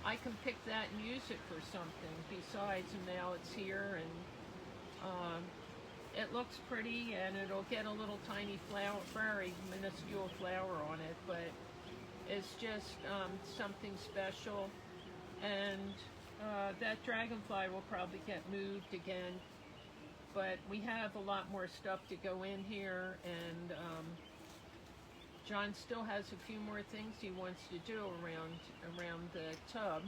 I can pick that and use it for something besides, and now it's here, and it looks pretty, and it'll get a little tiny flower, very minuscule flower on it, but it's just something special. And that dragonfly will probably get moved again, but we have a lot more stuff to go in here, and John still has a few more things he wants to do around the tub.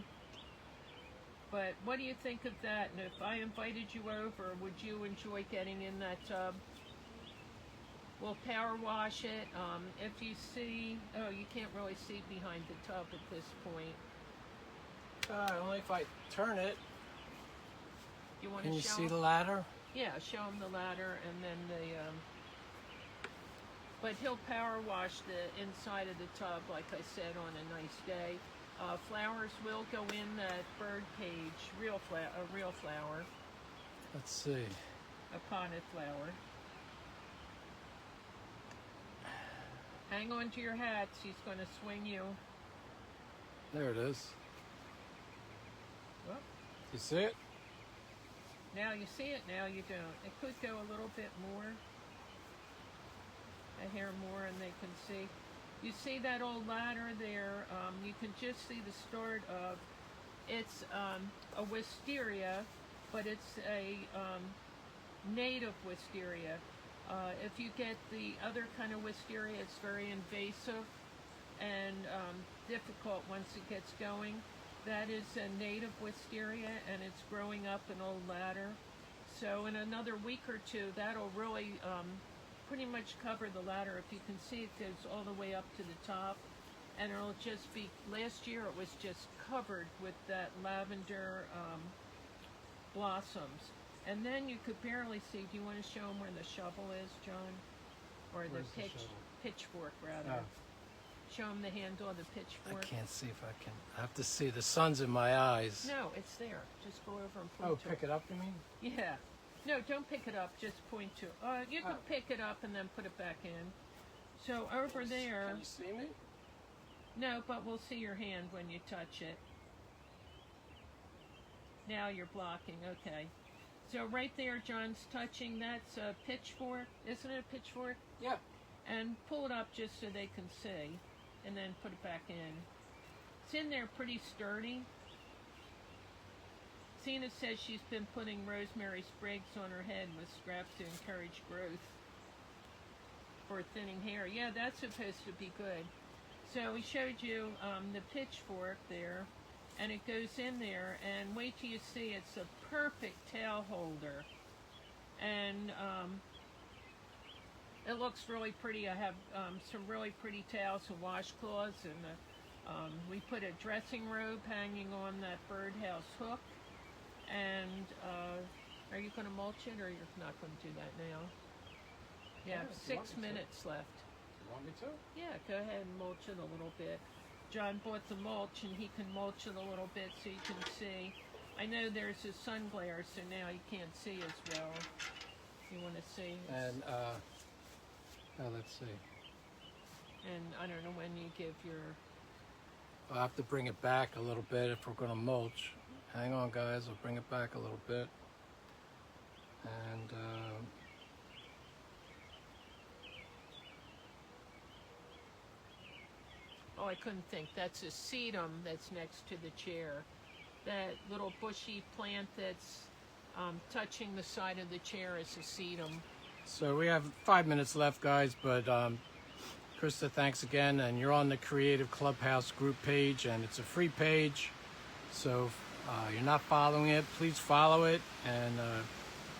But what do you think of that? And if I invited you over, would you enjoy getting in that tub? We'll power wash it. If you see, oh, you can't really see behind the tub at this point. Only if I turn it. You want Can to you show see him? the ladder? Yeah, show him the ladder, and then the. But he'll power wash the inside of the tub, like I said, on a nice day. Flowers will go in that bird cage. A real flower. Let's see. A potted flower. Hang on to your hats. He's going to swing you. There it is. Well, You see it? now you see it, now you don't. It could go a little bit more. A hair more, and they can see. You see that old ladder there? You can just see the start of. It's a wisteria, but it's a native wisteria. If you get the other kind of wisteria, it's very invasive, and difficult once it gets going. That is a native wisteria, and it's growing up an old ladder. So in another week or two, that'll really pretty much cover the ladder. If you can see, it goes all the way up to the top, and it'll just be, last year it was just covered with that lavender blossoms. And then you could barely see, do you want to show them where the shovel is, John? Or Where's the pitchfork, rather. Oh. Show them the handle of the I pitchfork. can't see if I can. I have to see. The sun's in my eyes. No, it's there. Just go over and point Oh, to pick it up, you mean? Yeah. No, don't pick it up. Just point to. You can pick it up and then put it back in. So over there. Can you see me? No, but we'll see your hand when you touch it. Now you're blocking. Okay. So right there, John's touching. That's a pitchfork. Isn't it a pitchfork? Yeah. And pull it up just so they can see. And then put it back in. It's in there pretty sturdy. Tina says she's been putting rosemary sprigs on her head with scraps to encourage growth for thinning hair. Yeah, that's supposed to be good. So we showed you the pitchfork there, and it goes in there, and wait till you see, it's a perfect towel holder. And it looks really pretty. I have some really pretty towels and washcloths, and we put a dressing robe hanging on that birdhouse hook. And are you going to mulch it, or you're not going to do that now? Yeah, Yeah, 6 minutes left. You want me to? Yeah, go ahead and mulch it a little bit. John bought the mulch, and he can mulch it a little bit so you can see. I know there's a sun glare, so now you can't see as well. You want to see? And let's see. And I don't know when you give your. I'll have to bring it back a little bit if we're going to mulch. Hang on, guys. I'll bring it back a little bit. And oh, I couldn't think. That's a sedum that's next to the chair. That little bushy plant that's touching the side of the chair is a sedum. so we have 5 minutes left, guys. But Krista, thanks again. And you're on the Creative Clubhouse group page, and it's a free page. So you're not following it, please follow it, and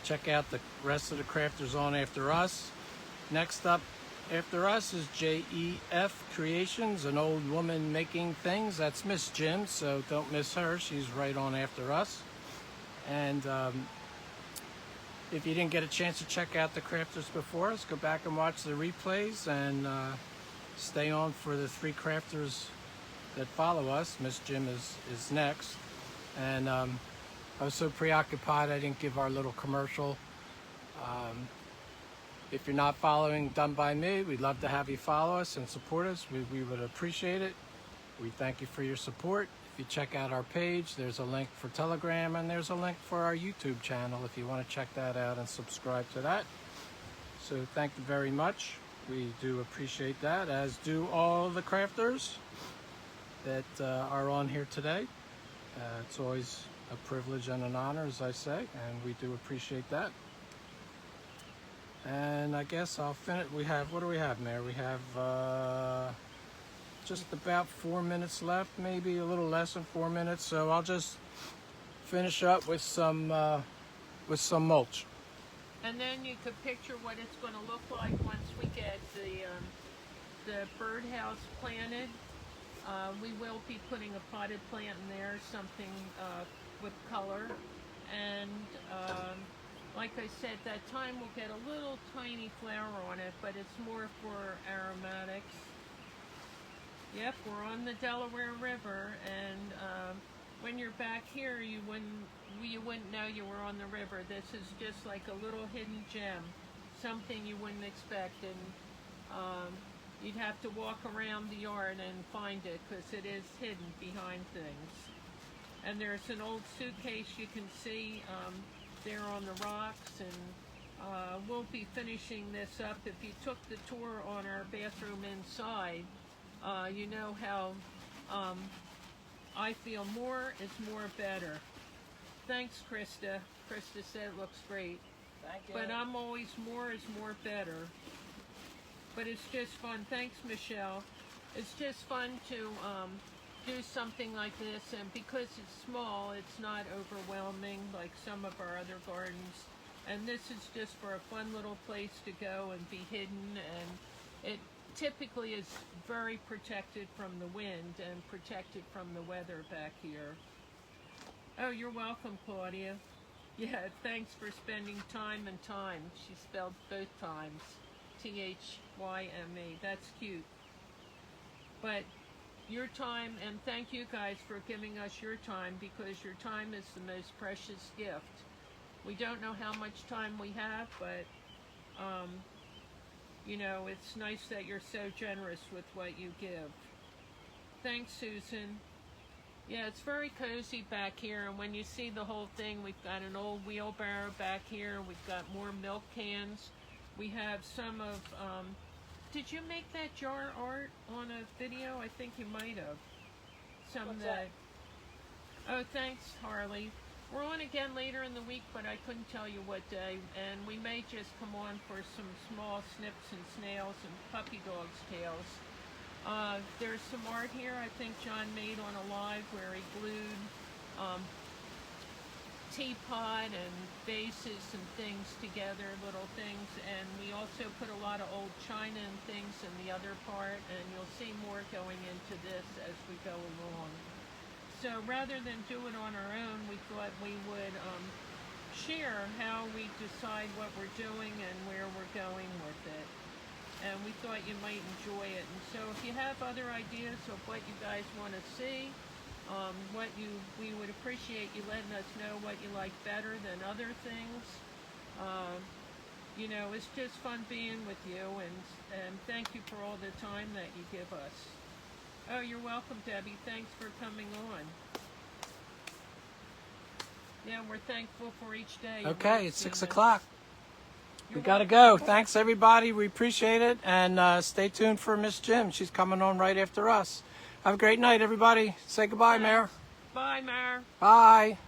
check out the rest of the crafters on after us. Next up after us is JEF Creations, an old woman making things. That's Miss Jim, so don't miss her. She's right on after us. And if you didn't get a chance to check out the crafters before us, go back and watch the replays, and stay on for the 3 crafters that follow us. Miss Jim is next. And I was so preoccupied I didn't give our little commercial. If you're not following Done By Me, we'd love to have you follow us and support us. We would appreciate it. We thank you for your support. If you check out our page, there's a link for Telegram, and there's a link for our YouTube channel if you want to check that out and subscribe to that. So thank you very much. We do appreciate that, as do all the crafters that are on here today. It's always a privilege and an honor, as I say, and we do appreciate that. And I guess I'll finish. We have, what do we have, Mayor? We have just about 4 minutes left, maybe a little less than 4 minutes. So I'll just finish up with some mulch. And then you could picture what it's going to look like once we get the birdhouse planted. We will be putting a potted plant in there, something with color. And like I said, that time we'll get a little tiny flower on it, but it's more for aromatics. Yep, we're on the Delaware River, and when you're back here, you wouldn't know you were on the river. This is just like a little hidden gem, something you wouldn't expect, and you'd have to walk around the yard and find it because it is hidden behind things. And there's an old suitcase you can see there on the rocks, and we'll be finishing this up. If you took the tour on our bathroom inside, you know how I feel more is more better. Thanks, Krista. Krista said it looks great. Thank you. But I'm always more is more better. But it's just fun. Thanks, Michelle. it's just fun to do something like this, and because it's small, it's not overwhelming like some of our other gardens. And this is just for a fun little place to go and be hidden, and it typically is very protected from the wind and protected from the weather back here. Oh, you're welcome, Claudia. Yeah, thanks for spending time and time. She spelled both times. T-H-Y-M-E. That's cute. But your time, and thank you guys for giving us your time, because your time is the most precious gift. We don't know how much time we have, but you know, it's nice that you're so generous with what you give. Thanks, Susan. Yeah, it's very cozy back here, and when you see the whole thing, we've got an old wheelbarrow back here. We've got more milk cans. We have some of, did you make that jar art on a video? I think you might have. Some that. Oh, thanks, Harley. We're on again later in the week, but I couldn't tell you what day, and we may just come on for some small snips and snails and puppy dogs' tails. There's some art here I think John made on a live where he glued teapot and vases and things together, little things, and we also put a lot of old china and things in the other part, and you'll see more going into this as we go along. So rather than do it on our own, we thought we would share how we decide what we're doing and where we're going with it. And we thought you might enjoy it. And so if you have other ideas of what you guys want to see, we would appreciate you letting us know what you like better than other things. You know, it's just fun being with you, and thank you for all the time that you give us. Oh, you're welcome, Debbie. Thanks for coming on. Yeah, we're thankful for each day. Okay, it's 6 o'clock. We got to go. Thanks, everybody. We appreciate it. And stay tuned for Miss Jim. She's coming on right after us. Have a great night, everybody. Say goodbye, Mare. Bye, Mare. Bye.